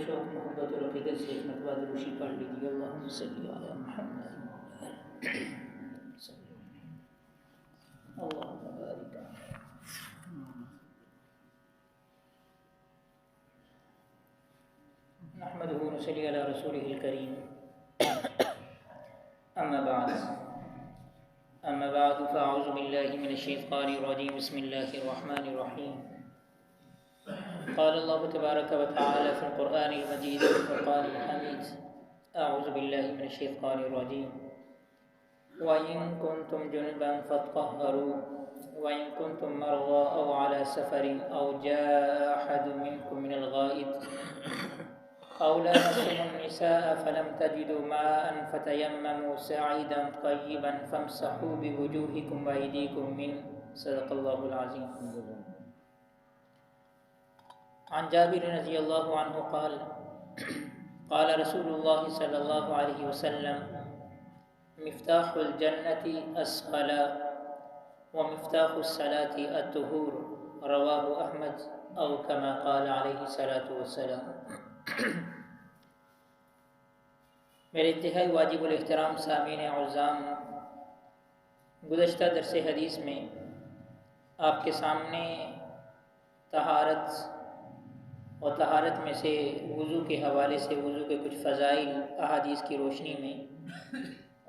شوق محبت اور عقیدت سے ایک مرتبہ دروشی پڑھ لیجیے۔ اللہم صلی علی محمد اللہم بارک نحمدہ ونصلی علی رسولہ الکریم۔ اما بعد فاعوذ باللہ من الشیطان الرجیم۔ بسم اللہ الرحمن الرحیم۔ قال اللہ تبارک و تعالی فی القرآن المجید والفرقان الحمید۔ اعوذ باللہ من الشیطان الرجیم۔ وَإِن كُنتُمْ جُنُبًا فَاطَّهَّرُوا وَإِن كُنتُمْ مَرْضَىٰ أَوْ عَلَىٰ سَفَرٍ أَوْ جَاءَ أَحَدٌ مِّنكُم مِّنَ الْغَائِطِ أَوْ لَامَسْتُمُ النِّسَاءَ فَلَمْ تَجِدُوا مَاءً فَتَيَمَّمُوا صَعِيدًا طَيِّبًا فَامْسَحُوا بِوُجُوهِكُمْ وَأَيْدِيكُمْ مِنْهُ صدق اللہ العظیم۔ عن جابر رضی اللہ عنہ قال قال رسول اللہ صلی اللہ علیہ وسلم مفتاح الجنة الصلاة ومفتاح الصلاة الطہور، رواہ احمد او کما قال علیہ الصلاۃ والسلام۔ میرے انتہائی واجب الاحترام سامعین اعظام، گزشتہ درس حدیث میں آپ کے سامنے طہارت اور طہارت میں سے وضو کے حوالے سے وضو کے کچھ فضائل احادیث کی روشنی میں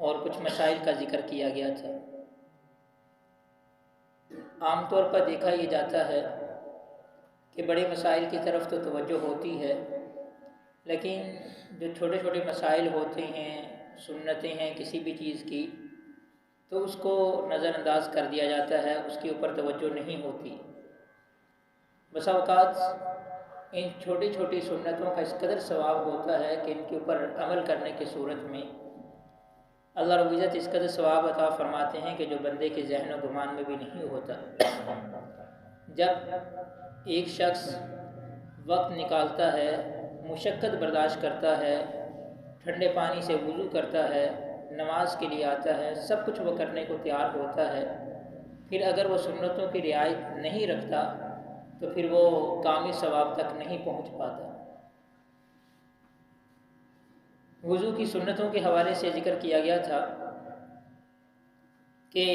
اور کچھ مسائل کا ذکر کیا گیا تھا۔ عام طور پر دیکھا یہ جاتا ہے کہ بڑے مسائل کی طرف تو توجہ ہوتی ہے، لیکن جو چھوٹے چھوٹے مسائل ہوتے ہیں، سنتیں ہیں کسی بھی چیز کی، تو اس کو نظر انداز کر دیا جاتا ہے، اس کے اوپر توجہ نہیں ہوتی۔ بسا اوقات ان چھوٹی چھوٹی سنتوں کا اس قدر ثواب ہوتا ہے کہ ان کے اوپر عمل کرنے کی صورت میں اللہ رب العزت اس قدر ثواب عطا فرماتے ہیں کہ جو بندے کے ذہن و گمان میں بھی نہیں ہوتا۔ جب ایک شخص وقت نکالتا ہے، مشقت برداشت کرتا ہے، ٹھنڈے پانی سے وضو کرتا ہے، نماز کے لیے آتا ہے، سب کچھ وہ کرنے کو تیار ہوتا ہے، پھر اگر وہ سنتوں کی رعایت نہیں رکھتا تو پھر وہ کامل ثواب تک نہیں پہنچ پاتا۔ وضو کی سنتوں کے حوالے سے ذکر کیا گیا تھا کہ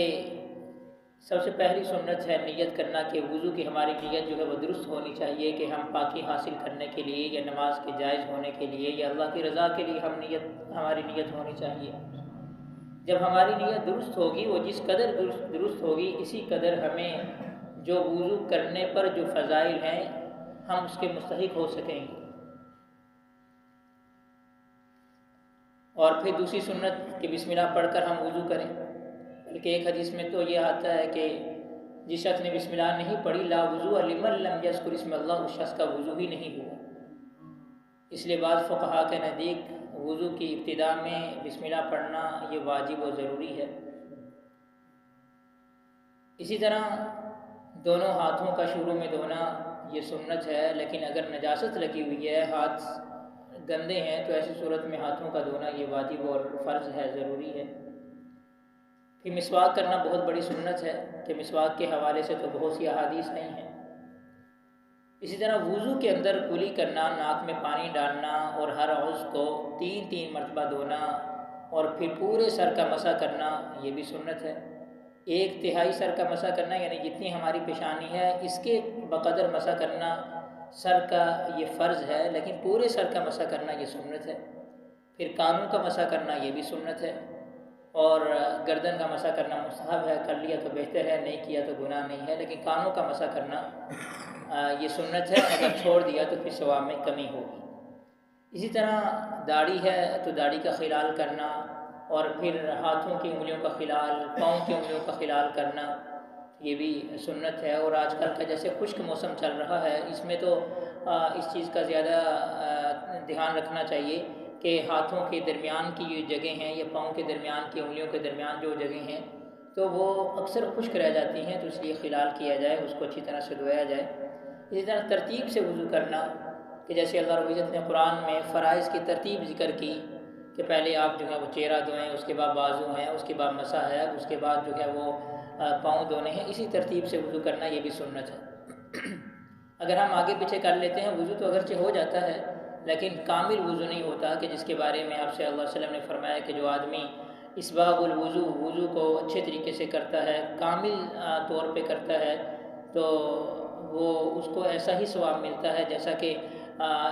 سب سے پہلی سنت ہے نیت کرنا کہ وضو کی ہماری نیت جو ہے وہ درست ہونی چاہیے کہ ہم پاکی حاصل کرنے کے لیے یا نماز کے جائز ہونے کے لیے یا اللہ کی رضا کے لیے ہماری نیت ہونی چاہیے۔ جب ہماری نیت درست ہوگی، وہ جس قدر درست ہوگی، اسی قدر ہمیں جو وضو کرنے پر جو فضائل ہیں ہم اس کے مستحق ہو سکیں گے۔ اور پھر دوسری سنت کہ بسم اللہ پڑھ کر ہم وضو کریں، بلکہ ایک حدیث میں تو یہ آتا ہے کہ جس شخص نے بسم اللہ نہیں پڑھی لا وضو لمن لم یذکر اسم اللہ، اس شخص کا وضو ہی نہیں ہوا۔ اس لیے بعض فقہا کے نزدیک وضو کی ابتدا میں بسم اللہ پڑھنا یہ واجب و ضروری ہے۔ اسی طرح دونوں ہاتھوں کا شروع میں دھونا یہ سنت ہے، لیکن اگر نجاست لگی ہوئی ہے، ہاتھ گندے ہیں، تو ایسی صورت میں ہاتھوں کا دھونا یہ واجب اور فرض ہے، ضروری ہے۔ پھر مسواک کرنا بہت بڑی سنت ہے کہ مسواک کے حوالے سے تو بہت سی احادیث نہیں ہیں۔ اسی طرح وضو کے اندر کلی کرنا، ناک میں پانی ڈالنا اور ہر عضو کو 3 مرتبہ دھونا اور پھر پورے سر کا مسح کرنا یہ بھی سنت ہے۔ 1/3 سر کا مسح کرنا یعنی جتنی ہماری پیشانی ہے اس کے بقدر مسح کرنا سر کا یہ فرض ہے، لیکن پورے سر کا مسح کرنا یہ سنت ہے۔ پھر کانوں کا مسح کرنا یہ بھی سنت ہے، اور گردن کا مسح کرنا مستحب ہے، کر لیا تو بہتر ہے، نہیں کیا تو گناہ نہیں ہے، لیکن کانوں کا مسح کرنا یہ سنت ہے، اگر چھوڑ دیا تو پھر ثواب میں کمی ہوگی۔ اسی طرح داڑھی ہے تو داڑھی کا خلال کرنا، اور پھر ہاتھوں کی انگلیوں کا خلال، پاؤں کی انگلیوں کا خلال کرنا یہ بھی سنت ہے۔ اور آج کل کا جیسے خشک موسم چل رہا ہے، اس میں تو اس چیز کا زیادہ دھیان رکھنا چاہیے کہ ہاتھوں کے درمیان کی یہ جگہیں ہیں یا پاؤں کے درمیان کی انگلیوں کے درمیان جو جگہیں ہیں تو وہ اکثر خشک رہ جاتی ہیں، تو اس لیے خلال کیا جائے، اس کو اچھی طرح سے دھویا جائے۔ اسی طرح ترتیب سے وضو کرنا کہ جیسے اللہ رب العزت نے قرآن میں فرائض کی ترتیب ذکر کی کہ پہلے آپ جو ہے وہ چہرہ دھوئیں، اس کے بعد بازو ہیں، اس کے بعد مسح ہے، اس کے بعد جو ہے وہ پاؤں دھونے ہیں، اسی ترتیب سے وضو کرنا یہ بھی سنت ہے۔ اگر ہم آگے پیچھے کر لیتے ہیں وضو تو اگرچہ ہو جاتا ہے، لیکن کامل وضو نہیں ہوتا کہ جس کے بارے میں آپ صلی اللہ علیہ وسلم نے فرمایا کہ جو آدمی اسباغ الوضو وضو کو اچھے طریقے سے کرتا ہے، کامل طور پہ کرتا ہے، تو وہ اس کو ایسا ہی ثواب ملتا ہے جیسا کہ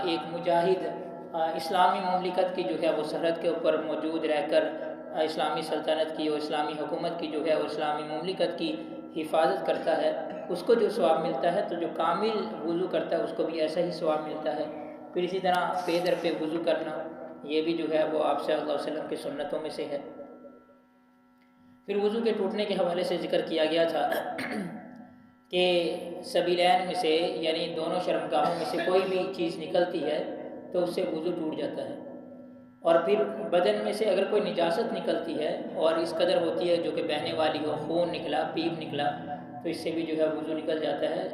ایک مجاہد اسلامی مملکت کی جو ہے وہ سرحد کے اوپر موجود رہ کر اسلامی سلطنت کی اور اسلامی حکومت کی جو ہے وہ اسلامی مملکت کی حفاظت کرتا ہے، اس کو جو ثواب ملتا ہے، تو جو کامل وضو کرتا ہے اس کو بھی ایسا ہی ثواب ملتا ہے۔ پھر اسی طرح پے در پہ وضو کرنا، یہ بھی جو ہے وہ آپ صلی اللہ علیہ وسلم کی سنتوں میں سے ہے۔ پھر وضو کے ٹوٹنے کے حوالے سے ذکر کیا گیا تھا کہ سبیلین میں سے یعنی دونوں شرمگاہوں میں سے کوئی بھی چیز نکلتی ہے تو اس سے وضو ٹوٹ جاتا ہے، اور پھر بدن میں سے اگر کوئی نجاست نکلتی ہے اور اس قدر ہوتی ہے جو کہ بہنے والی ہو، خون نکلا، پیپ نکلا، تو اس سے بھی جو ہے وضو نکل جاتا ہے،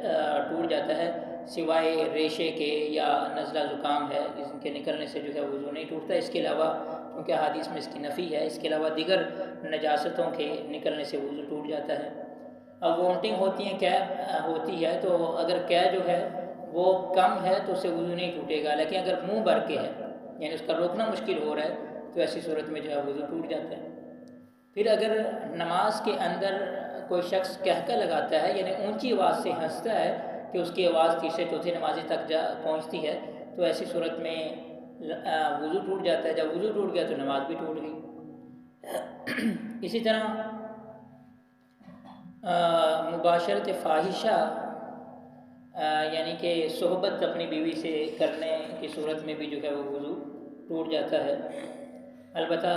ٹوٹ جاتا ہے، سوائے ریشے کے یا نزلہ زکام ہے اس کے نکلنے سے جو ہے وضو نہیں ٹوٹتا۔ اس کے علاوہ کیونکہ حدیث میں اس کی نفی ہے، اس کے علاوہ دیگر نجاستوں کے نکلنے سے وضو ٹوٹ جاتا ہے۔ اب وومٹنگ ہوتی ہیں، قے ہوتی ہے، تو اگر قے جو ہے وہ کم ہے تو اس سے وضو نہیں ٹوٹے گا، لیکن اگر منہ بھر کے ہے یعنی اس کا روکنا مشکل ہو رہا ہے تو ایسی صورت میں جو ہے وضو ٹوٹ جاتا ہے۔ پھر اگر نماز کے اندر کوئی شخص قہقہ لگاتا ہے یعنی اونچی آواز سے ہنستا ہے کہ اس کی آواز تیسرے چوتھے نمازی تک پہنچتی ہے، تو ایسی صورت میں وضو ٹوٹ جاتا ہے۔ جب وضو ٹوٹ گیا تو نماز بھی ٹوٹ گئی۔ اسی طرح مباشرت فاحشہ یعنی کہ صحبت اپنی بیوی سے کرنے کی صورت میں بھی جو ہے وہ وضو ٹوٹ جاتا ہے۔ البتہ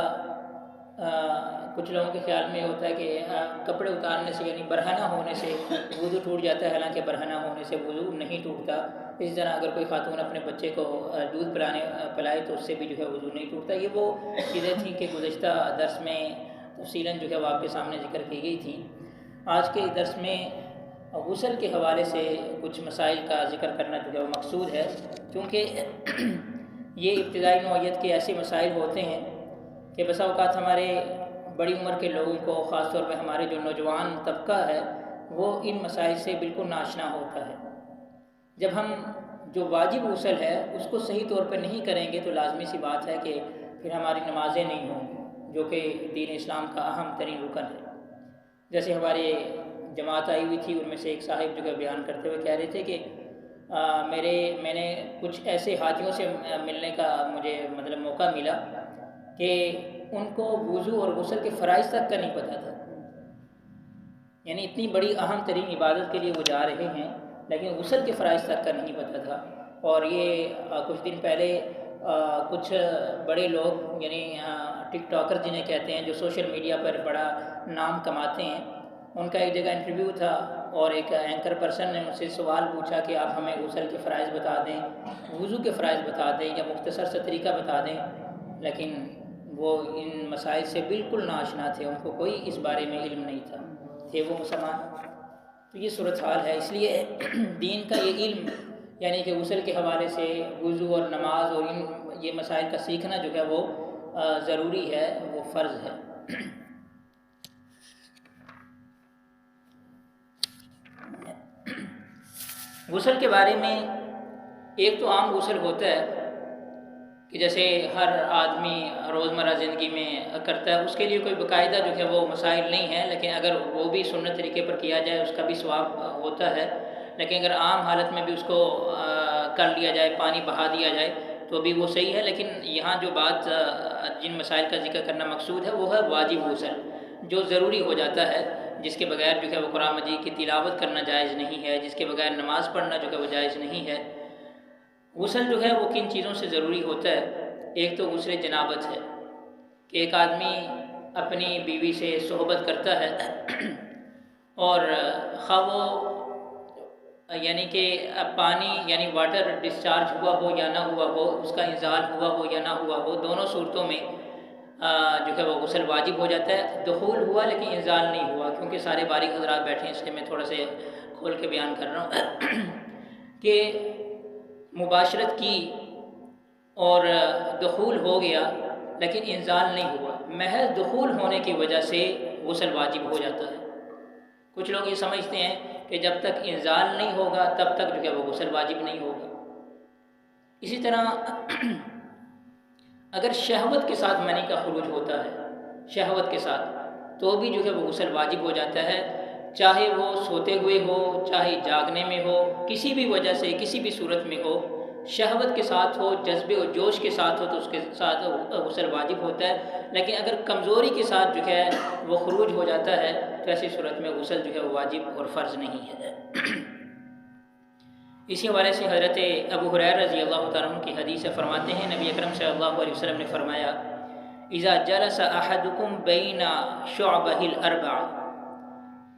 کچھ لوگوں کے خیال میں ہوتا ہے کہ کپڑے اتارنے سے یعنی برہنہ ہونے سے وضو ٹوٹ جاتا ہے، حالانکہ برہنہ ہونے سے وضو نہیں ٹوٹتا۔ اسی طرح اگر کوئی خاتون اپنے بچے کو دودھ پلائے تو اس سے بھی جو ہے وضو نہیں ٹوٹتا۔ یہ وہ چیزیں تھیں کہ گزشتہ درس میں تفصیلاً جو ہے وہ آپ کے سامنے ذکر کی گئی تھی۔ آج کے درس میں غسل کے حوالے سے کچھ مسائل کا ذکر کرنا جو ہے وہ مقصود ہے، کیونکہ یہ ابتدائی نوعیت کے ایسے مسائل ہوتے ہیں کہ بسا اوقات ہمارے بڑی عمر کے لوگوں کو، خاص طور پہ ہمارے جو نوجوان طبقہ ہے، وہ ان مسائل سے بالکل ناشنا ہوتا ہے۔ جب ہم جو واجب غسل ہے اس کو صحیح طور پر نہیں کریں گے تو لازمی سی بات ہے کہ پھر ہماری نمازیں نہیں ہوں گی، جو کہ دین اسلام کا اہم ترین رکن ہے۔ جیسے ہمارے جماعت آئی ہوئی تھی، ان میں سے ایک صاحب جو ہے بیان کرتے ہوئے کہہ رہے تھے کہ میں نے کچھ ایسے حاجیوں سے ملنے کا مجھے مطلب موقع ملا کہ ان کو وضو اور غسل کے فرائض تک کا نہیں پتہ تھا، یعنی اتنی بڑی اہم ترین عبادت کے لیے وہ جا رہے ہیں لیکن غسل کے فرائض تک کا نہیں پتہ تھا۔ اور یہ کچھ دن پہلے کچھ بڑے لوگ یعنی ٹک ٹاکر جنہیں کہتے ہیں، جو سوشل میڈیا پر بڑا نام کماتے ہیں، ان کا ایک جگہ انٹرویو تھا اور ایک اینکر پرسن نے ان سے سوال پوچھا کہ آپ ہمیں غسل کے فرائض بتا دیں، وضو کے فرائض بتا دیں یا مختصر سا طریقہ بتا دیں، لیکن وہ ان مسائل سے بالکل ناآشنا تھے، ان کو کوئی اس بارے میں علم نہیں تھا، تھے وہ مسلمان۔ تو یہ صورتحال ہے، اس لیے دین کا یہ علم یعنی کہ غسل کے حوالے سے وضو اور نماز اور یہ مسائل کا سیکھنا جو ہے وہ ضروری ہے، وہ فرض ہے۔ غسل کے بارے میں ایک تو عام غسل ہوتا ہے کہ جیسے ہر آدمی روزمرہ زندگی میں کرتا ہے، اس کے لیے کوئی باقاعدہ جو ہے وہ مسائل نہیں ہیں، لیکن اگر وہ بھی سنت طریقے پر کیا جائے اس کا بھی ثواب ہوتا ہے، لیکن اگر عام حالت میں بھی اس کو کر لیا جائے، پانی بہا دیا جائے تو بھی وہ صحیح ہے۔ لیکن یہاں جو بات جن مسائل کا ذکر کرنا مقصود ہے وہ ہے واجب غسل، جو ضروری ہو جاتا ہے، جس کے بغیر جو ہے وہ قرآن مجید کی تلاوت کرنا جائز نہیں ہے، جس کے بغیر نماز پڑھنا جو ہے وہ جائز نہیں ہے۔ غسل جو ہے وہ کن چیزوں سے ضروری ہوتا ہے؟ ایک تو غسل جنابت ہے کہ ایک آدمی اپنی بیوی سے صحبت کرتا ہے اور خواہ وہ یعنی کہ پانی یعنی واٹر ڈسچارج ہوا ہو یا نہ ہوا ہو، اس کا انزال ہوا ہو یا نہ ہوا ہو، دونوں صورتوں میں جو ہے وہ غسل واجب ہو جاتا ہے۔ دخول ہوا لیکن انزال نہیں ہوا، کیونکہ سارے باریک حضرات بیٹھے ہیں اس لیے میں تھوڑا سے کھول کے بیان کر رہا ہوں کہ مباشرت کی اور دخول ہو گیا لیکن انزال نہیں ہوا، محض دخول ہونے کی وجہ سے غسل واجب ہو جاتا ہے۔ کچھ لوگ یہ سمجھتے ہیں کہ جب تک انزال نہیں ہوگا تب تک جو ہے وہ غسل واجب نہیں ہوگا، اسی طرح اگر شہوت کے ساتھ منی کا خروج ہوتا ہے، شہوت کے ساتھ، تو بھی جو ہے وہ غسل واجب ہو جاتا ہے، چاہے وہ سوتے ہوئے ہو، چاہے جاگنے میں ہو، کسی بھی وجہ سے، کسی بھی صورت میں ہو، شہوت کے ساتھ ہو، جذبے و جوش کے ساتھ ہو تو اس کے ساتھ غسل واجب ہوتا ہے۔ لیکن اگر کمزوری کے ساتھ جو ہے وہ خروج ہو جاتا ہے تو ایسی صورت میں غسل جو ہے وہ واجب اور فرض نہیں ہے۔ اسی حوالے سے حضرت ابو ہریرہ رضی اللہ تعالیٰ عنہ کی حدیث فرماتے ہیں، نبی اکرم صلی اللہ علیہ وسلم نے فرمایا، اذا جلس احدکم بین شعبہ الاربع،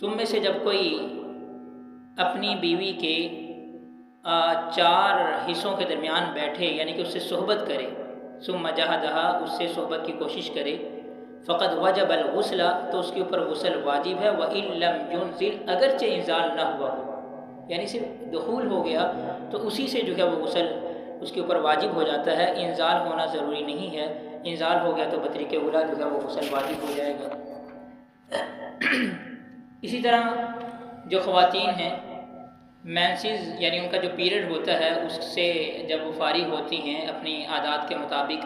تم میں سے جب کوئی اپنی بیوی کے 4 حصوں کے درمیان بیٹھے، یعنی کہ اس سے صحبت کرے، ثم جہدہا، اس سے صحبت کی کوشش کرے، فقد وجب الغسل، تو اس کے اوپر غسل واجب ہے، وَإِن لَّمْ يُنزِلْ، اگرچہ انزال نہ ہوا ہو، یعنی صرف دخول ہو گیا تو اسی سے جو ہے وہ غسل اس کے اوپر واجب ہو جاتا ہے، انزال ہونا ضروری نہیں ہے، انزال ہو گیا تو بطریق اولیٰ جو ہے وہ غسل واجب ہو جائے گا۔ اسی طرح جو خواتین ہیں، مینسز یعنی ان کا جو پیریڈ ہوتا ہے، اس سے جب وہ فارغ ہوتی ہیں اپنی عادات کے مطابق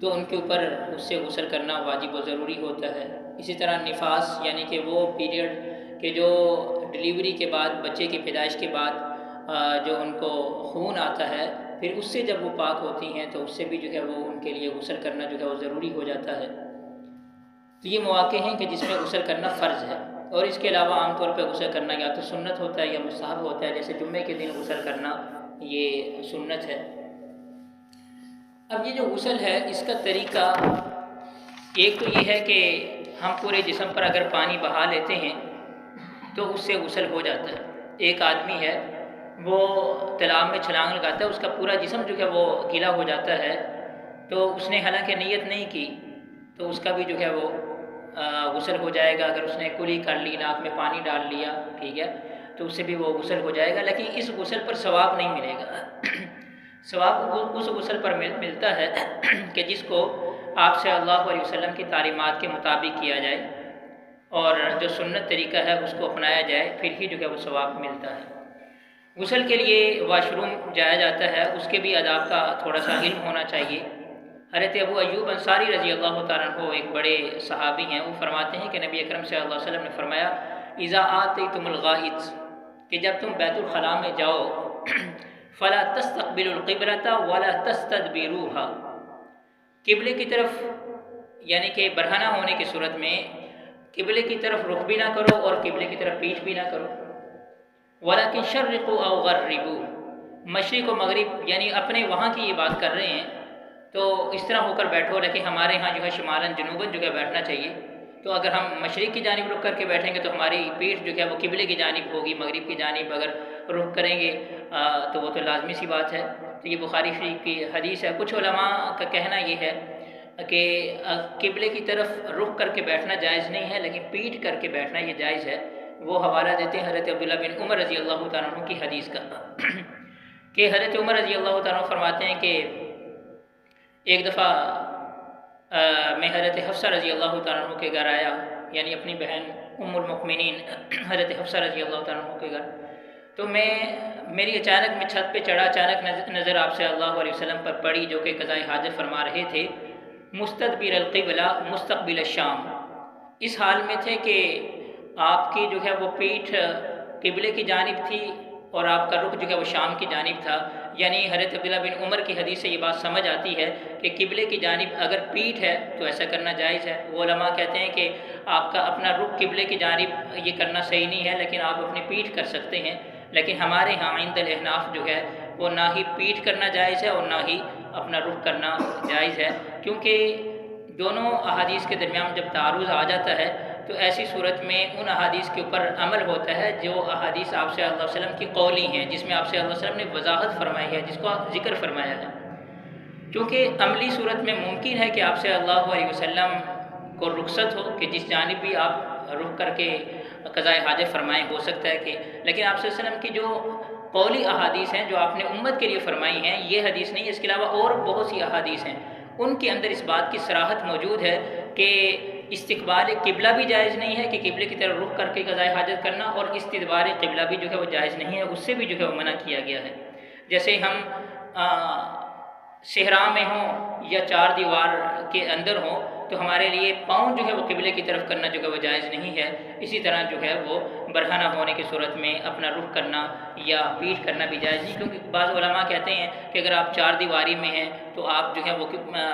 تو ان کے اوپر اس سے غسل کرنا واجب و ضروری ہوتا ہے۔ اسی طرح نفاس یعنی کہ وہ پیریڈ کہ جو ڈلیوری کے بعد، بچے کی پیدائش کے بعد جو ان کو خون آتا ہے، پھر اس سے جب وہ پاک ہوتی ہیں تو اس سے بھی جو ہے وہ ان کے لیے غسل کرنا جو ہے وہ ضروری ہو جاتا ہے۔ تو یہ مواقع ہیں کہ جس میں غسل کرنا فرض ہے، اور اس کے علاوہ عام طور پہ غسل کرنا یا تو سنت ہوتا ہے یا مستحب ہوتا ہے، جیسے جمعے کے دن غسل کرنا یہ سنت ہے۔ اب یہ جو غسل ہے اس کا طریقہ ایک تو یہ ہے کہ ہم پورے جسم پر اگر پانی بہا لیتے ہیں تو اس سے غسل ہو جاتا ہے۔ ایک آدمی ہے وہ تالاب میں چھلانگ لگاتا ہے، اس کا پورا جسم جو ہے وہ گیلا ہو جاتا ہے، تو اس نے حالانکہ نیت نہیں کی تو اس کا بھی جو ہے وہ غسل ہو جائے گا۔ اگر اس نے کلی کر لی، ناک میں پانی ڈال لیا، ٹھیک ہے، تو اس سے بھی وہ غسل ہو جائے گا، لیکن اس غسل پر ثواب نہیں ملے گا۔ ثواب اس غسل پر ملتا ہے کہ جس کو آپ صلی اللہ علیہ وسلم کی تعلیمات کے مطابق کیا جائے اور جو سنت طریقہ ہے اس کو اپنایا جائے، پھر ہی جو ہے وہ ثواب ملتا ہے۔ غسل کے لیے واش روم جایا جاتا ہے، اس کے بھی آداب کا تھوڑا سا علم ہونا چاہیے۔ حضرت ابو ایوب انصاری رضی اللہ تعالیٰ عنہ ایک بڑے صحابی ہیں، وہ فرماتے ہیں کہ نبی اکرم صلی اللہ علیہ وسلم نے فرمایا، اذا آتیتم الغائط، کہ جب تم بیت الخلاء میں جاؤ، فلا تستقبلوا القبلة ولا تستدبروها، قبلے کی طرف یعنی کہ برہنہ ہونے کی صورت میں قبلے کی طرف رخ بھی نہ کرو اور قبلے کی طرف پیٹھ بھی نہ کرو، ولیکن شرقوا او غربوا، مشرق و مغرب یعنی اپنے وہاں کی یہ بات کر رہے ہیں تو اس طرح ہو کر بیٹھو، لیکن ہمارے ہاں جو ہے شمالاً جنوباً جو ہے بیٹھنا چاہیے۔ تو اگر ہم مشرق کی جانب رخ کر کے بیٹھیں گے تو ہماری پیٹھ جو ہے وہ قبلے کی جانب ہوگی، مغرب کی جانب اگر رخ کریں گے تو وہ تو لازمی سی بات ہے۔ تو یہ بخاری شریف کی حدیث ہے۔ کچھ علماء کا کہنا یہ ہے کہ قبلے کی طرف رخ کر کے بیٹھنا جائز نہیں ہے، لیکن پیٹھ کر کے بیٹھنا یہ جائز ہے۔ وہ حوالہ دیتے ہیں حضرت عبداللہ بن عمر رضی اللہ تعالیٰ عنہ کی حدیث کا کہ حضرت عمر رضی اللہ تعالیٰ عنہ فرماتے ہیں کہ ایک دفعہ میں حضرت حفصہ رضی اللہ تعالیٰ عنہ کے گھر آیا، یعنی اپنی بہن ام المؤمنین حضرت حفصہ رضی اللہ تعالیٰ عنہ کے گھر، تو میری اچانک میں چھت پہ چڑھا، اچانک نظر آپ صلی اللہ علیہ وسلم پر پڑی جو کہ قضاء حاجت فرما رہے تھے، مستدبر القبلہ مستقبل الشام، اس حال میں تھے کہ آپ کی جو ہے وہ پیٹھ قبلے کی جانب تھی اور آپ کا رخ جو ہے وہ شام کی جانب تھا۔ یعنی حضرت عبداللہ بن عمر کی حدیث سے یہ بات سمجھ آتی ہے کہ قبلے کی جانب اگر پیٹھ ہے تو ایسا کرنا جائز ہے۔ وہ علماء کہتے ہیں کہ آپ کا اپنا رخ قبلے کی جانب یہ کرنا صحیح نہیں ہے، لیکن آپ اپنی پیٹھ کر سکتے ہیں۔ لیکن ہمارے ہاں عند الاحناف جو ہے وہ نہ ہی پیٹھ کرنا جائز ہے اور نہ ہی اپنا رخ کرنا جائز ہے، کیونکہ دونوں احادیث کے درمیان جب تعارض آ جاتا ہے تو ایسی صورت میں ان احادیث کے اوپر عمل ہوتا ہے جو احادیث آپ صلی اللہ علیہ وسلم کی قولی ہیں، جس میں آپ صلی اللہ علیہ وسلم نے وضاحت فرمائی ہے، جس کو آپ ذکر فرمایا ہے۔ کیونکہ عملی صورت میں ممکن ہے کہ آپ صلی اللہ علیہ وسلم کو رخصت ہو کہ جس جانب بھی آپ رخ کر کے قضاء حاجت فرمائیں، ہو سکتا ہے کہ، لیکن آپ صلی اللہ علیہ وسلم کی جو قولی احادیث ہیں جو آپ نے امت کے لیے فرمائی ہیں، یہ حدیث نہیں، اس کے علاوہ اور بہت سی احادیث ہیں، ان کے اندر اس بات کی صراحت موجود ہے کہ استقبال قبلہ بھی جائز نہیں ہے کہ قبلے کی طرف رخ کر کے قضاء حاجت کرنا، اور استدبار قبلہ بھی جو ہے وہ جائز نہیں ہے، اس سے بھی جو ہے وہ منع کیا گیا ہے۔ جیسے ہم صحرا میں ہوں یا چار دیوار کے اندر ہوں تو ہمارے لیے پاؤں جو ہے وہ قبلے کی طرف کرنا جو ہے وہ جائز نہیں ہے۔ اسی طرح جو ہے وہ برہنہ ہونے کی صورت میں اپنا رخ کرنا یا پیٹھ کرنا بھی جائز نہیں، کیونکہ بعض علماء کہتے ہیں کہ اگر آپ چار دیواری میں ہیں تو آپ جو ہے وہ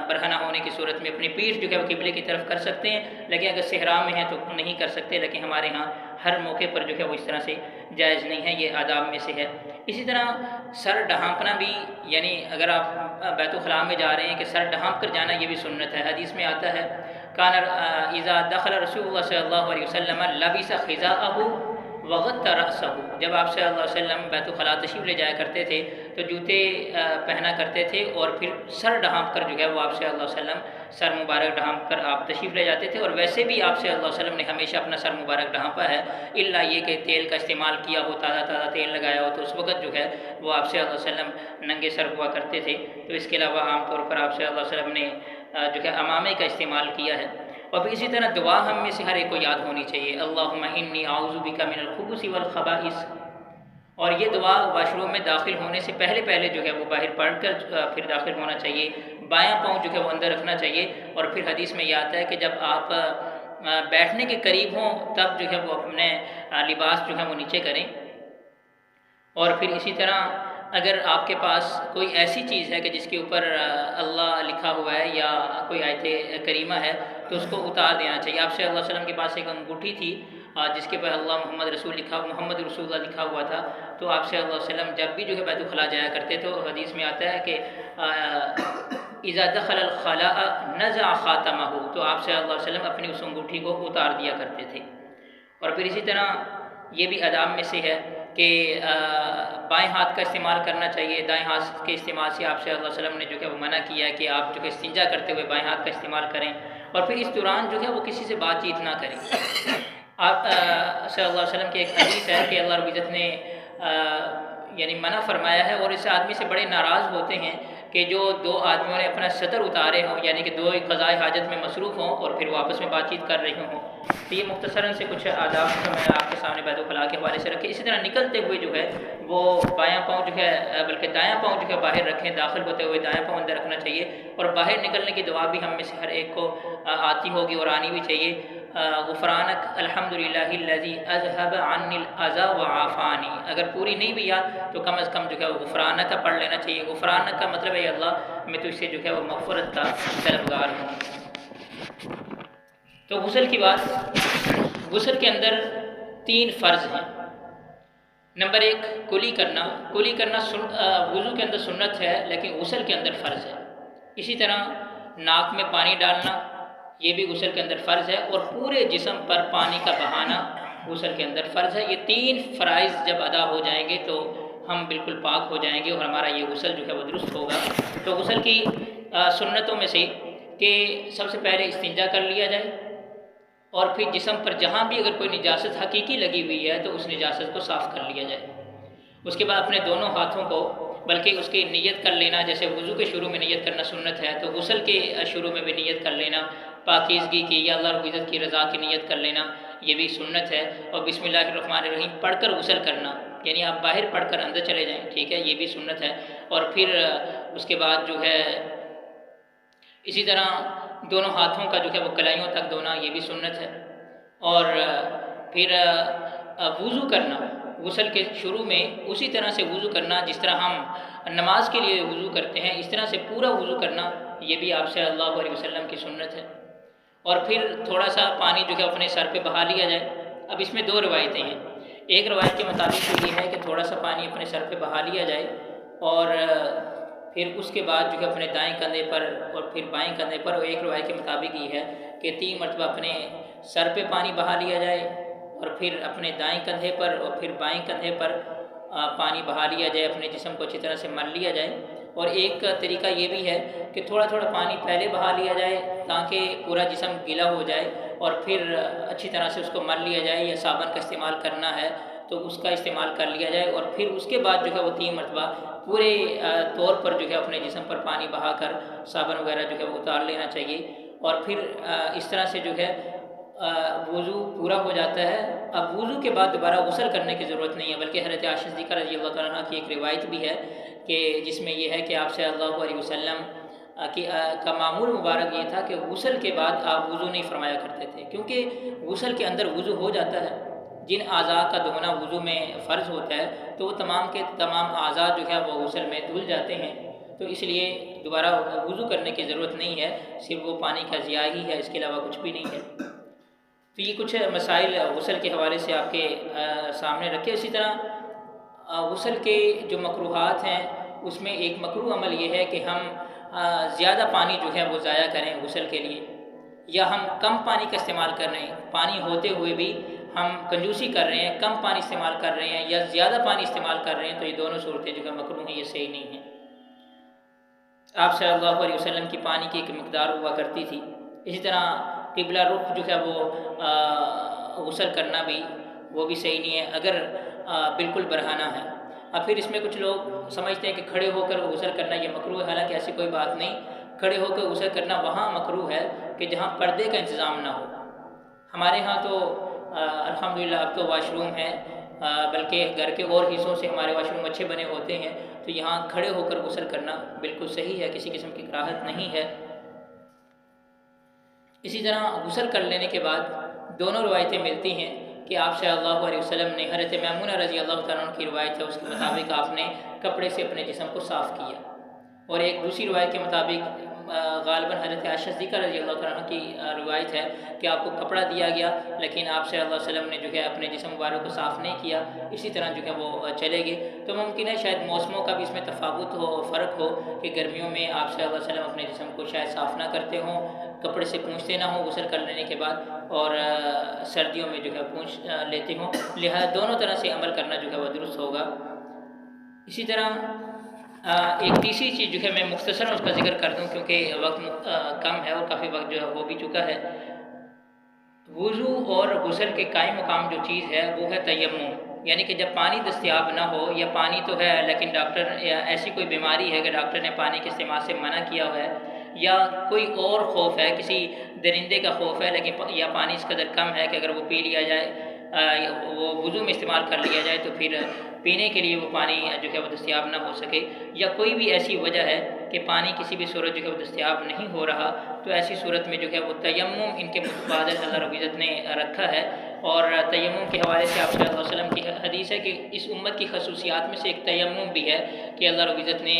برہنہ ہونے کی صورت میں اپنی پیٹھ جو ہے وہ قبلے کی طرف کر سکتے ہیں، لیکن اگر صحرا میں ہیں تو نہیں کر سکتے، لیکن ہمارے ہاں ہر موقع پر جو ہے وہ اس طرح سے جائز نہیں ہے، یہ آداب میں سے ہے۔ اسی طرح سر ڈھانپنا بھی، یعنی اگر آپ بیت الخلاء میں جا رہے ہیں کہ سر ڈھانپ کر جانا، یہ بھی سنت ہے۔ حدیث میں آتا ہے کان اذا دخل رسول اللہ صلی اللہ علیہ وسلم لبس خزاءہ وغط رأسہ، جب آپ صلی اللہ علیہ وسلم بیت الخلاء تشریف لے جایا کرتے تھے تو جوتے پہنا کرتے تھے اور پھر سر ڈھانپ کر جو ہے وہ آپ صلی اللہ علیہ وسلم سر مبارک ڈھانپ کر آپ تشریف لے جاتے تھے، اور ویسے بھی آپ صلی اللہ علیہ وسلم نے ہمیشہ اپنا سر مبارک ڈھانپا ہے، الا یہ کہ تیل کا استعمال کیا ہو، تازہ تازہ تیل لگایا ہو تو اس وقت جو ہے وہ آپ صلی اللہ علیہ وسلم ننگے سر ہوا کرتے تھے۔ تو اس کے علاوہ عام طور پر آپ صلی اللہ علیہ وسلم نے جو ہے عمامے کا استعمال کیا ہے۔ اور پھر اسی طرح دعا ہم میں سے ہر ایک کو یاد ہونی چاہیے، اللہم انی اعوذ بک من الخبث والخبائث، اور یہ دعا واش روم میں داخل ہونے سے پہلے جو ہے وہ باہر پڑھ کر پھر داخل ہونا چاہیے۔ بایاں پاؤں جو ہے وہ اندر رکھنا چاہیے، اور پھر حدیث میں یہ آتا ہے کہ جب آپ بیٹھنے کے قریب ہوں تب جو ہے وہ اپنے لباس جو ہے وہ نیچے کریں۔ اور پھر اسی طرح اگر آپ کے پاس کوئی ایسی چیز ہے کہ جس کے اوپر اللہ لکھا ہوا ہے یا کوئی آیت کریمہ ہے تو اس کو اتار دینا چاہیے۔ آپ صلی اللہ علیہ وسلم کے پاس ایک انگوٹھی تھی جس کے پر اللہ محمد رسول اللہ لکھا ہوا تھا، تو آپ صلی اللہ علیہ وسلم جب بھی جو ہے بیت الخلاء جایا کرتے تو حدیث میں آتا ہے کہ اذا دخل الخلاء نزع خاتمہ، تو آپ صلی اللہ علیہ وسلم اپنی اس انگوٹھی کو اتار دیا کرتے تھے۔ اور پھر اسی طرح یہ بھی آداب میں سے ہے کہ بائیں ہاتھ کا استعمال کرنا چاہیے، دائیں ہاتھ کے استعمال سے آپ صلی اللہ علیہ وسلم نے جو ہے وہ منع کیا ہے کہ آپ جو ہے استنجا کرتے ہوئے بائیں ہاتھ کا استعمال کریں، اور پھر اس دوران جو ہے وہ کسی سے بات چیت نہ کریں۔ آپ صلی اللہ علیہ وسلم کی ایک حدیث ہے کہ اللہ رب العزت نے یعنی منع فرمایا ہے، اور اس آدمی سے بڑے ناراض ہوتے ہیں کہ جو دو آدمیوں نے اپنا صدر اتارے ہوں، یعنی کہ دو قضائے حاجت میں مصروف ہوں اور پھر وہ آپس میں بات چیت کر رہے ہوں۔ تو یہ مختصراً سے کچھ آداب جو میں آپ کے سامنے بیت الخلاء کے حوالے سے رکھے۔ اسی طرح نکلتے ہوئے جو ہے وہ بایاں پاؤں جو ہے بلکہ دایاں پاؤں جو ہے باہر رکھیں، داخل ہوتے ہوئے دایاں پاؤں اندر رکھنا چاہیے، اور باہر نکلنے کی دعا بھی ہم میں سے ہر ایک کو آتی ہوگی اور آنی بھی چاہیے۔ غفرانک الحمدللہ الذی اذهب عنی الاذی وعافانی، اگر پوری نہیں بھی یاد تو کم از کم جو ہے وہ غفرانک پڑھ لینا چاہیے۔ غفرانک کا مطلب ہے اللہ میں تجھ سے جو ہے وہ مغفرت کا طلبگار ہوں۔ تو غسل کی بات، غسل کے اندر 3 فرض ہیں۔ نمبر 1 کلی کرنا، کلی کرنا وضو کے اندر سنت ہے لیکن غسل کے اندر فرض ہے۔ اسی طرح ناک میں پانی ڈالنا یہ بھی غسل کے اندر فرض ہے، اور پورے جسم پر پانی کا بہانا غسل کے اندر فرض ہے۔ یہ 3 فرائض جب ادا ہو جائیں گے تو ہم بالکل پاک ہو جائیں گے اور ہمارا یہ غسل جو ہے وہ درست ہوگا۔ تو غسل کی سنتوں میں سے کہ سب سے پہلے استنجا کر لیا جائے، اور پھر جسم پر جہاں بھی اگر کوئی نجاست حقیقی لگی ہوئی ہے تو اس نجاست کو صاف کر لیا جائے۔ اس کے بعد اپنے دونوں ہاتھوں کو، بلکہ اس کی نیت کر لینا، جیسے وضو کے شروع میں نیت کرنا سنت ہے تو غسل کے شروع میں بھی نیت کر لینا، پاکیزگی کی یا اللہ رب العزت کی رضا کی نیت کر لینا یہ بھی سنت ہے۔ اور بسم اللہ الرحمن الرحیم پڑھ کر غسل کرنا، یعنی آپ باہر پڑھ کر اندر چلے جائیں، ٹھیک ہے، یہ بھی سنت ہے۔ اور پھر اس کے بعد جو ہے اسی طرح دونوں ہاتھوں کا جو ہے وہ کلائیوں تک دھونا یہ بھی سنت ہے۔ اور پھر وضو کرنا غسل کے شروع میں اسی طرح سے وضو کرنا جس طرح ہم نماز کے لیے وضو کرتے ہیں، اس طرح سے پورا وضو کرنا یہ بھی آپ صلی اللہ علیہ وسلم کی سنت ہے۔ اور پھر تھوڑا سا پانی جو ہے اپنے سر پہ بہا لیا جائے۔ اب اس میں 2 روایتیں ہیں۔ ایک روایت کے مطابق تو یہ ہے کہ تھوڑا سا پانی اپنے سر پہ بہا لیا جائے، اور پھر اس کے بعد جو ہے اپنے دائیں کندھے پر اور پھر بائیں کندھے پر، اور ایک روایت کے مطابق یہ ہے کہ 3 مرتبہ اپنے سر پہ پانی بہا لیا جائے، اور پھر اپنے دائیں کندھے پر اور پھر بائیں کندھے پر پانی بہا لیا جائے، اپنے جسم کو اچھی طرح سے مل لیا جائے۔ اور ایک طریقہ یہ بھی ہے کہ تھوڑا تھوڑا پانی پہلے بہا لیا جائے تاکہ پورا جسم گیلا ہو جائے، اور پھر اچھی طرح سے اس کو مل لیا جائے، یا صابن کا استعمال کرنا ہے تو اس کا استعمال کر لیا جائے، اور پھر اس کے بعد جو ہے وہ 3 مرتبہ پورے طور پر جو ہے اپنے جسم پر پانی بہا کر صابن وغیرہ جو ہے وہ اتار لینا چاہیے۔ اور پھر اس طرح سے جو ہے وضو پورا ہو جاتا ہے۔ اب وضو کے بعد دوبارہ غسل کرنے کی ضرورت نہیں ہے، بلکہ حضرت عائشہ صدیقہ رضی اللہ تعالیٰ عنہ کی ایک روایت بھی ہے کہ جس میں یہ ہے کہ آپ صلی اللہ علیہ وسلم کا معمول مبارک یہ تھا کہ غسل کے بعد آپ وضو نہیں فرمایا کرتے تھے، کیونکہ غسل کے اندر وضو ہو جاتا ہے۔ جن اعضاء کا دھونا وضو میں فرض ہوتا ہے تو وہ تمام کے تمام اعضاء جو ہے وہ غسل میں دھل جاتے ہیں، تو اس لیے دوبارہ وضو کرنے کی ضرورت نہیں ہے، صرف وہ پانی کا ضیاع ہی ہے، اس کے علاوہ کچھ بھی نہیں ہے۔ تو یہ کچھ مسائل غسل کے حوالے سے آپ کے سامنے رکھے۔ اسی طرح غسل کے جو مکروہات ہیں اس میں ایک مکروہ عمل یہ ہے کہ ہم زیادہ پانی جو ہے وہ ضائع کریں غسل کے لیے، یا ہم کم پانی کا استعمال کر رہے ہیں، پانی ہوتے ہوئے بھی ہم کنجوسی کر رہے ہیں، کم پانی استعمال کر رہے ہیں یا زیادہ پانی استعمال کر رہے ہیں، تو یہ دونوں صورتیں جو ہے مکروہ ہیں، یہ صحیح نہیں ہیں۔ آپ صلی اللہ علیہ وسلم کی پانی کی ایک مقدار ہوا کرتی تھی۔ اسی طرح قبلہ رخ جو ہے وہ غسل کرنا بھی وہ بھی صحیح نہیں ہے اگر بالکل برہنہ ہے۔ اب پھر اس میں کچھ لوگ سمجھتے ہیں کہ کھڑے ہو کر غسل کرنا یہ مکروہ ہے، حالانکہ ایسی کوئی بات نہیں۔ کھڑے ہو کر غسل کرنا وہاں مکروہ ہے کہ جہاں پردے کا انتظام نہ ہو۔ ہمارے ہاں تو الحمدللہ اب تو واش روم ہے، بلکہ گھر کے اور حصوں سے ہمارے واش روم اچھے بنے ہوتے ہیں، تو یہاں کھڑے ہو کر غسل کرنا بالکل صحیح ہے، کسی قسم کی کراہت نہیں ہے۔ اسی طرح غسل کر لینے کے بعد دونوں روایتیں ملتی ہیں کہ آپ صلی اللہ علیہ وسلم نے، حضرت میمونہ رضی اللہ تعالیٰ عنہ کی روایت ہے، اس کے مطابق آپ نے کپڑے سے اپنے جسم کو صاف کیا، اور ایک دوسری روایت کے مطابق غالباً حضرت عائشہ صدیقہ رضی اللہ تعالیٰ عنہ کی روایت ہے کہ آپ کو کپڑا دیا گیا، لیکن آپ صلی اللہ علیہ وسلم نے جو ہے اپنے جسم مبارک کو صاف نہیں کیا، اسی طرح جو ہے وہ چلے گئے۔ تو ممکن ہے شاید موسموں کا بھی اس میں تفاوت ہو، فرق ہو، کہ گرمیوں میں آپ صلی اللہ علیہ وسلم اپنے جسم کو شاید صاف نہ کرتے ہوں، کپڑے سے پونچھتے نہ ہوں غسل کر لینے کے بعد، اور سردیوں میں جو ہے پونچھ لیتے ہوں، لہذا دونوں طرح سے عمل کرنا جو ہے وہ درست ہوگا۔ اسی طرح ایک تیسری چیز جو ہے میں مختصراً اس کا ذکر کر دوں کیونکہ وقت کم ہے اور کافی وقت جو ہے وہ بھی چکا ہے۔ وضو اور غسل کے قائم مقام جو چیز ہے وہ ہے تیمم، یعنی کہ جب پانی دستیاب نہ ہو، یا پانی تو ہے لیکن ڈاکٹر یا ایسی کوئی بیماری ہے کہ ڈاکٹر نے پانی کے استعمال سے منع کیا ہوا ہے، یا کوئی اور خوف ہے، کسی درندے کا خوف ہے، لیکن یا پانی اس قدر کم ہے کہ اگر وہ پی لیا جائے، وہ وضو میں استعمال کر لیا جائے تو پھر پینے کے لیے وہ پانی جو ہے وہ دستیاب نہ ہو سکے، یا کوئی بھی ایسی وجہ ہے کہ پانی کسی بھی صورت جو ہے وہ دستیاب نہیں ہو رہا، تو ایسی صورت میں جو ہے وہ تیمم ان کے متبادل اللہ رب العزت نے رکھا ہے۔ اور تیمم کے حوالے سے آپ صلی اللہ علیہ وسلم کی حدیث ہے کہ اس امت کی خصوصیات میں سے ایک تیمم بھی ہے کہ اللہ رب العزت نے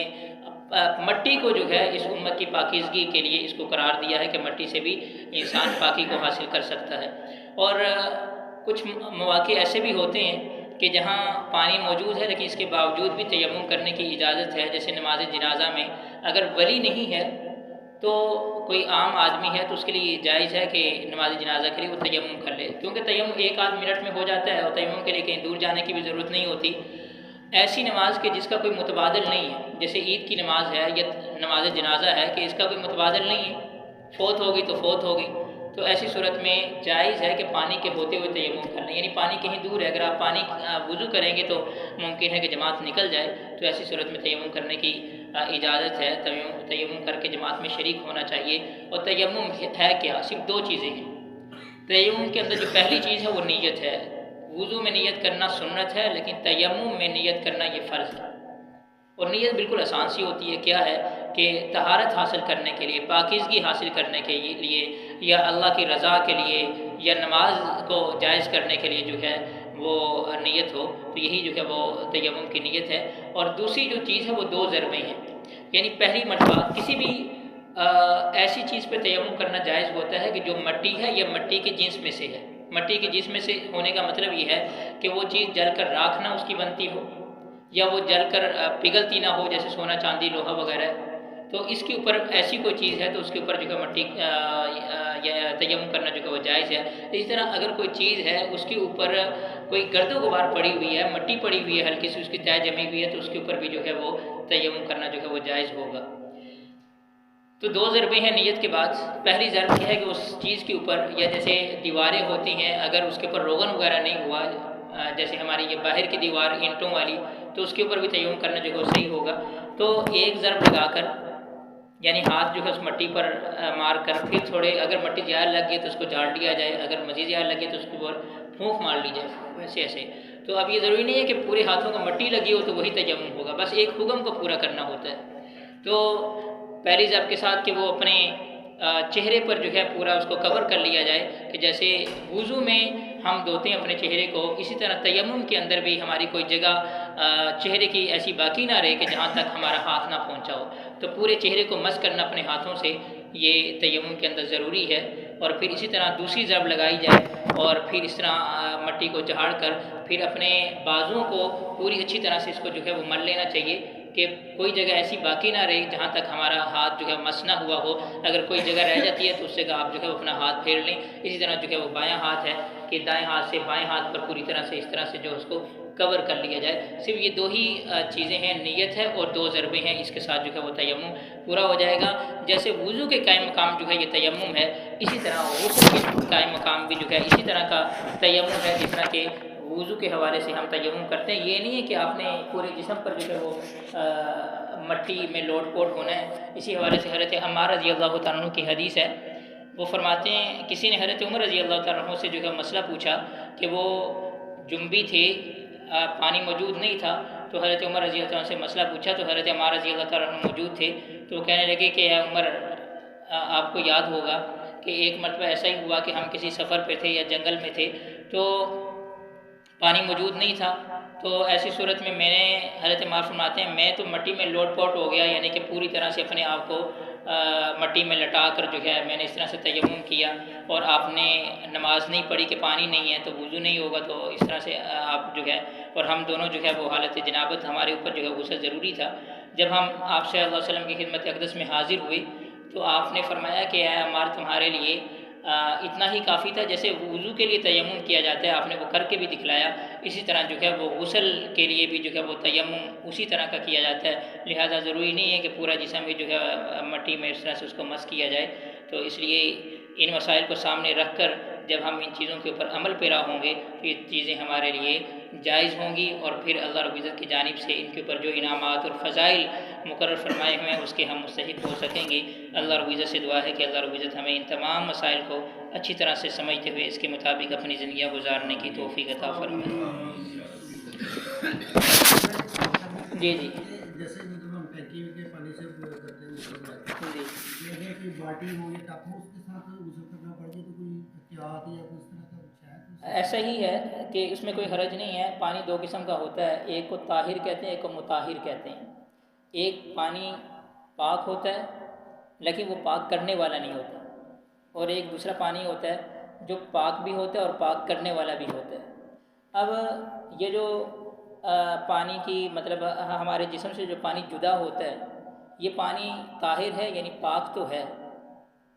مٹی کو جو ہے اس امت کی پاکیزگی کے لیے اس کو قرار دیا ہے کہ مٹی سے بھی انسان پاکی کو حاصل کر سکتا ہے۔ اور کچھ مواقع ایسے بھی ہوتے ہیں کہ جہاں پانی موجود ہے لیکن اس کے باوجود بھی تیمم کرنے کی اجازت ہے، جیسے نماز جنازہ میں اگر ولی نہیں ہے تو کوئی عام آدمی ہے تو اس کے لیے جائز ہے کہ نماز جنازہ کے لیے وہ تیمم کر لے، کیونکہ تیمم ایک آدھ منٹ میں ہو جاتا ہے اور تیمم کے لیے کہیں دور جانے کی بھی ضرورت نہیں ہوتی۔ ایسی نماز کے جس کا کوئی متبادل نہیں ہے، جیسے عید کی نماز ہے یا نماز جنازہ ہے کہ اس کا کوئی متبادل نہیں ہے، فوت ہوگی تو فوت ہوگی، تو ایسی صورت میں جائز ہے کہ پانی کے ہوتے ہوئے تیمم کر لیں، یعنی پانی کہیں دور ہے، اگر آپ پانی وضو کریں گے تو ممکن ہے کہ جماعت نکل جائے، تو ایسی صورت میں تیمم کرنے کی اجازت ہے، تیمم کر کے جماعت میں شریک ہونا چاہیے۔ اور تیمم ہے کیا؟ صرف دو چیزیں ہیں۔ تیمم کے اندر جو پہلی چیز ہے وہ نیت ہے، وضو میں نیت کرنا سنت ہے، لیکن تیمم میں نیت کرنا یہ فرض ہے۔ اور نیت بالکل آسان سی ہوتی ہے، کیا ہے کہ طہارت حاصل کرنے کے لیے، پاکیزگی حاصل کرنے کے لیے، یا اللہ کی رضا کے لیے، یا نماز کو جائز کرنے کے لیے جو ہے وہ نیت ہو، تو یہی جو ہے وہ تیمم کی نیت ہے۔ اور دوسری جو چیز ہے وہ دو ضربیں ہیں، یعنی پہلی مرتبہ کسی بھی ایسی چیز پہ تیمم کرنا جائز ہوتا ہے کہ جو مٹی ہے یا مٹی کے جنس میں سے ہے۔ مٹی کے جنس میں سے ہونے کا مطلب یہ ہے کہ وہ چیز جل کر راکھ نہ اس کی بنتی ہو، یا وہ جل کر پگھلتی نہ ہو، جیسے سونا چاندی لوہا وغیرہ، تو اس کے اوپر ایسی کوئی چیز ہے تو اس کے اوپر جو ہے مٹی یا تیمم کرنا جو ہے وہ جائز ہے۔ اسی طرح اگر کوئی چیز ہے اس کے اوپر کوئی گرد و غبار پڑی ہوئی ہے، مٹی پڑی ہوئی ہے، ہلکی سی اس کی تہ جمی ہوئی ہے، تو اس کے اوپر بھی جو ہے وہ تیمم کرنا جو ہے وہ جائز ہوگا۔ تو دو ضربیں ہیں نیت کے بعد۔ پہلی ضرب یہ ہے کہ اس چیز کے اوپر، یا جیسے دیواریں ہوتی ہیں اگر اس کے اوپر روغن وغیرہ نہیں ہوا، جیسے ہماری یہ باہر کی دیوار اینٹوں والی، تو اس کے اوپر بھی تیمم کرنا جو ہے وہ صحیح ہوگا۔ تو ایک ضرب لگا کر، یعنی ہاتھ جو ہے اس مٹی پر مار کر، پھر تھوڑے اگر مٹی زیادہ لگ گئی تو اس کو جھاڑ لیا جائے، اگر مزید زیادہ لگے تو اس کے اوپر پھونک مار لی جائے، ویسے ایسے تو اب یہ ضروری نہیں ہے کہ پورے ہاتھوں کو مٹی لگی ہو تو وہی تیمم ہوگا، بس ایک حکم کو پورا کرنا ہوتا ہے۔ تو پہلی ضرب کے ساتھ کہ وہ اپنے چہرے پر جو ہے پورا اس کو کور کر لیا جائے، کہ جیسے وضو میں ہم دھوتے ہیں اپنے چہرے کو، اسی طرح تیمم کے اندر بھی ہماری کوئی جگہ چہرے کی ایسی باقی نہ رہے کہ جہاں تک ہمارا ہاتھ نہ پہنچا ہو، تو پورے چہرے کو مس کرنا اپنے ہاتھوں سے یہ تیمم کے اندر ضروری ہے۔ اور پھر اسی طرح دوسری ضرب لگائی جائے اور پھر اس طرح مٹی کو جھاڑ کر پھر اپنے بازوؤں کو پوری اچھی طرح سے اس کو جو ہے وہ مل لینا چاہیے کہ کوئی جگہ ایسی باقی نہ رہے جہاں تک ہمارا ہاتھ جو ہے مس نہ ہوا ہو۔ اگر کوئی جگہ رہ جاتی ہے تو اس جگہ آپ جو ہے وہ اپنا ہاتھ پھیر لیں۔ اسی طرح جو ہے وہ بایاں ہاتھ ہے کہ دائیں ہاتھ سے بائیں ہاتھ پر پوری طرح سے اس طرح سے جو اس کو کور کر لیا جائے۔ صرف یہ دو ہی چیزیں ہیں، نیت ہے اور دو ضربیں ہیں، اس کے ساتھ جو ہے وہ تیمم پورا ہو جائے گا۔ جیسے وضو کے قائم مقام جو ہے یہ تیمم ہے، اسی طرح غسل کے قائم مقام بھی جو ہے اسی طرح کا تیمم ہے، جس طرح کہ وضو کے حوالے سے ہم تیمم کرتے ہیں۔ یہ نہیں ہے کہ آپ نے پورے جسم پر جو ہے وہ مٹی میں لوٹ پوٹ ہونا ہے۔ اسی حوالے سے حضرت عمار رضی اللہ تعالیٰ عنہ کی حدیث ہے، وہ فرماتے ہیں کسی نے حضرت عمر رضی اللہ تعالیٰ عنہ سے جو ہے مسئلہ پوچھا کہ وہ جنبی تھے، پانی موجود نہیں تھا، تو حضرت عمر رضی اللہ عنہ سے مسئلہ پوچھا تو حضرت عمار رضی اللہ تعالیٰ عنہ موجود تھے، تو وہ کہنے لگے کہ اے عمر، آپ کو یاد ہوگا کہ ایک مرتبہ ایسا ہی ہوا کہ ہم کسی سفر پہ تھے یا جنگل میں تھے تو پانی موجود نہیں تھا، تو ایسی صورت میں نے حضرت عمار فرماتے ہیں میں تو مٹی میں لوٹ پوٹ ہو گیا، یعنی کہ پوری طرح سے اپنے آپ کو مٹی میں لٹا کر جو ہے میں نے اس طرح سے تیمم کیا، اور آپ نے نماز نہیں پڑھی کہ پانی نہیں ہے تو وضو نہیں ہوگا، تو اس طرح سے آپ جو ہے، اور ہم دونوں جو ہے وہ حالت جنابت ہمارے اوپر جو ہے غسل ضروری تھا۔ جب ہم آپ صلی اللہ علیہ وسلم کی خدمت اقدس میں حاضر ہوئے تو آپ نے فرمایا کہ اے عمار، تمہارے لیے اتنا ہی کافی تھا، جیسے وضو کے لیے تیمم کیا جاتا ہے، آپ نے وہ کر کے بھی دکھلایا، اسی طرح جو ہے وہ غسل کے لیے بھی جو ہے وہ تیمم اسی طرح کا کیا جاتا ہے۔ لہذا ضروری نہیں ہے کہ پورا جسم بھی جو ہے مٹی میں اس طرح سے اس کو مس کیا جائے۔ تو اس لیے ان مسائل کو سامنے رکھ کر جب ہم ان چیزوں کے اوپر عمل پیرا ہوں گے تو یہ چیزیں ہمارے لیے جائز ہوں گی، اور پھر اللہ رب العزت کی جانب سے ان کے اوپر جو انعامات اور فضائل مقرر فرمائے ہوئے ہیں اس کے ہم مستحق ہو سکیں گے۔ اللہ رب العزت سے دعا ہے کہ اللہ رب العزت ہمیں ان تمام مسائل کو اچھی طرح سے سمجھتے ہوئے اس کے مطابق اپنی زندگیاں گزارنے کی توفیق عطا فرمائے۔ جی جی جیسے مطلب ہم ٹینکی کے پانی سے کرتے ہیں جی کوئی بالٹی ہو یا ٹپ ہو اس کے ساتھ غسل کرنا پڑ جائے تو کوئی احتیاط یا اس طرح کا شاید ایسا ہی ہے کہ اس میں کوئی حرج نہیں ہے۔ پانی دو قسم کا ہوتا ہے، ایک کو طاہر کہتے ہیں، ایک کو مطہر کہتے ہیں۔ ایک پانی پاک ہوتا ہے لیکن وہ پاک کرنے والا نہیں ہوتا، اور ایک دوسرا پانی ہوتا ہے جو پاک بھی ہوتا ہے اور پاک کرنے والا بھی ہوتا ہے۔ اب یہ جو پانی کی مطلب ہمارے جسم سے جو پانی جدا ہوتا ہے یہ پانی طاہر ہے، یعنی پاک تو ہے،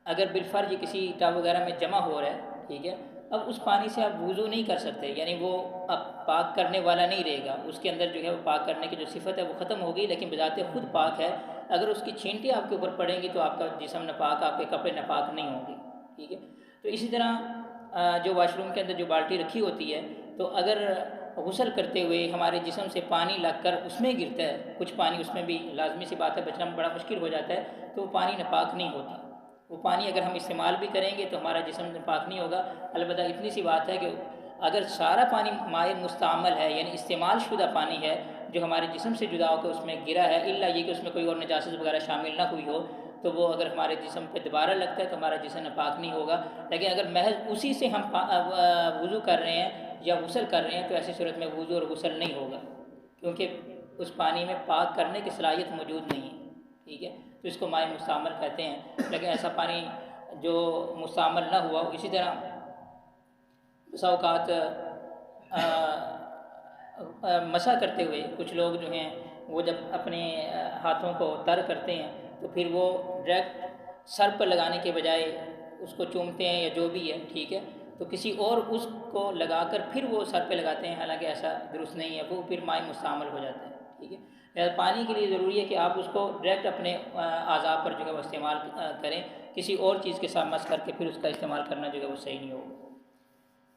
اگر بالفرض کسی ٹب وغیرہ میں جمع ہو رہا ہے، ٹھیک ہے، اب اس پانی سے آپ وضو نہیں کر سکتے، یعنی وہ اب پاک کرنے والا نہیں رہے گا، اس کے اندر جو ہے وہ پاک کرنے کی جو صفت ہے وہ ختم ہوگی، لیکن بذات خود پاک ہے۔ اگر اس کی چھینٹی آپ کے اوپر پڑیں گی تو آپ کا جسم ناپاک، آپ کے کپڑے ناپاک نہیں ہوں گے، ٹھیک ہے۔ تو اسی طرح جو واش روم کے اندر جو بالٹی رکھی ہوتی ہے تو اگر غسل کرتے ہوئے ہمارے جسم سے پانی لگ کر اس میں گرتا ہے، کچھ پانی اس میں بھی لازمی سی بات ہے بچنا بڑا مشکل ہو جاتا ہے، تو وہ پانی ناپاک نہیں ہوتا۔ وہ پانی اگر ہم استعمال بھی کریں گے تو ہمارا جسم ناپاک نہیں ہوگا۔ البتہ اتنی سی بات ہے کہ اگر سارا پانی مائع مستعمل ہے، یعنی استعمال شدہ پانی ہے جو ہمارے جسم سے جدا ہو کے اس میں گرا ہے، الا یہ کہ اس میں کوئی اور نجاست وغیرہ شامل نہ ہوئی ہو، تو وہ اگر ہمارے جسم پہ دوبارہ لگتا ہے تو ہمارا جسم ناپاک نہیں ہوگا۔ لیکن اگر محض اسی سے ہم وضو کر رہے ہیں یا غسل کر رہے ہیں تو ایسی صورت میں وضو اور غسل نہیں ہوگا، کیونکہ اس پانی میں پاک کرنے کی صلاحیت موجود نہیں ہے، ٹھیک ہے۔ تو اس کو مائع مستعمل کہتے ہیں۔ لیکن ایسا پانی جو مستعمل نہ ہوا، اسی طرح بسا اوقات مسح کرتے ہوئے کچھ لوگ جو ہیں وہ جب اپنے ہاتھوں کو تر کرتے ہیں تو پھر وہ ڈائریکٹ سر پر لگانے کے بجائے اس کو چومتے ہیں یا جو بھی ہے، ٹھیک ہے، تو کسی اور اس کو لگا کر پھر وہ سر پہ لگاتے ہیں، حالانکہ ایسا درست نہیں ہے، وہ پھر مائع مستعمل ہو جاتا ہے، ٹھیک ہے۔ لہٰذا پانی کے لیے ضروری ہے کہ آپ اس کو ڈائریکٹ اپنے اعضاء پر جو ہے وہ استعمال کریں، کسی اور چیز کے ساتھ مس کر کے پھر اس کا استعمال کرنا جو ہے وہ صحیح نہیں ہوگا۔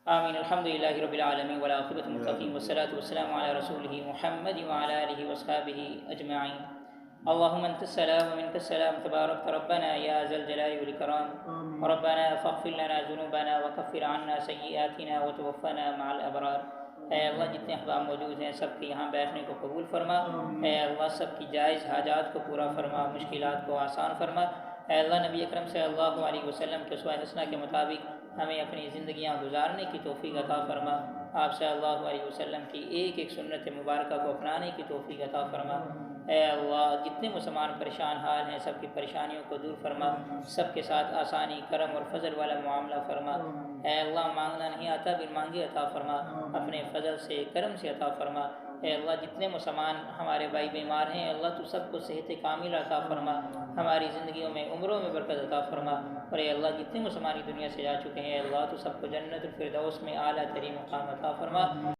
آمین۔ الحمد للہ رب العالمین والعاقبۃ للمتقین والصلاۃ والسلام علی رسولہ محمد وعلی آلہ وصحبہ اجمعین۔ اللهم انت السلام ومنك السلام تبارك ربنا يا ذا الجلال والاکرام، ربنا فاغفر لنا ذنوبنا وكفر عنا سيئاتنا وتوفنا مع الابرار، اے اللہ جتنے احباب موجود ہیں سب کے یہاں بیٹھنے کو قبول فرما، اے اللہ سب کی جائز حاجات کو پورا فرما، مشکلات کو آسان فرما۔ اے اللہ نبی اکرم صلی اللہ علیہ وسلم کے اسوہ حسنہ کے مطابق ہمیں اپنی زندگیاں گزارنے کی توفیق عطا فرما، آپ صلی اللہ علیہ وسلم کی ایک ایک سنت مبارکہ کو اپنانے کی توفیق عطا فرما۔ اے اللہ جتنے مسلمان پریشان حال ہیں سب کی پریشانیوں کو دور فرما، سب کے ساتھ آسانی کرم اور فضل والا معاملہ فرما۔ اے اللہ مانگنا نہیں آتا بن مانگے عطا فرما، اپنے فضل سے کرم سے عطا فرما۔ اے اللہ جتنے مسلمان ہمارے بھائی بیمار ہیں اللہ تو سب کو صحت کامل عطا فرما، ہماری زندگیوں میں عمروں میں برکت عطا فرما۔ اور اے اللہ جتنے مسلمان دنیا سے جا چکے ہیں اللہ تو سب کو جنت الفردوس میں اعلیٰ ترین مقام عطا فرما۔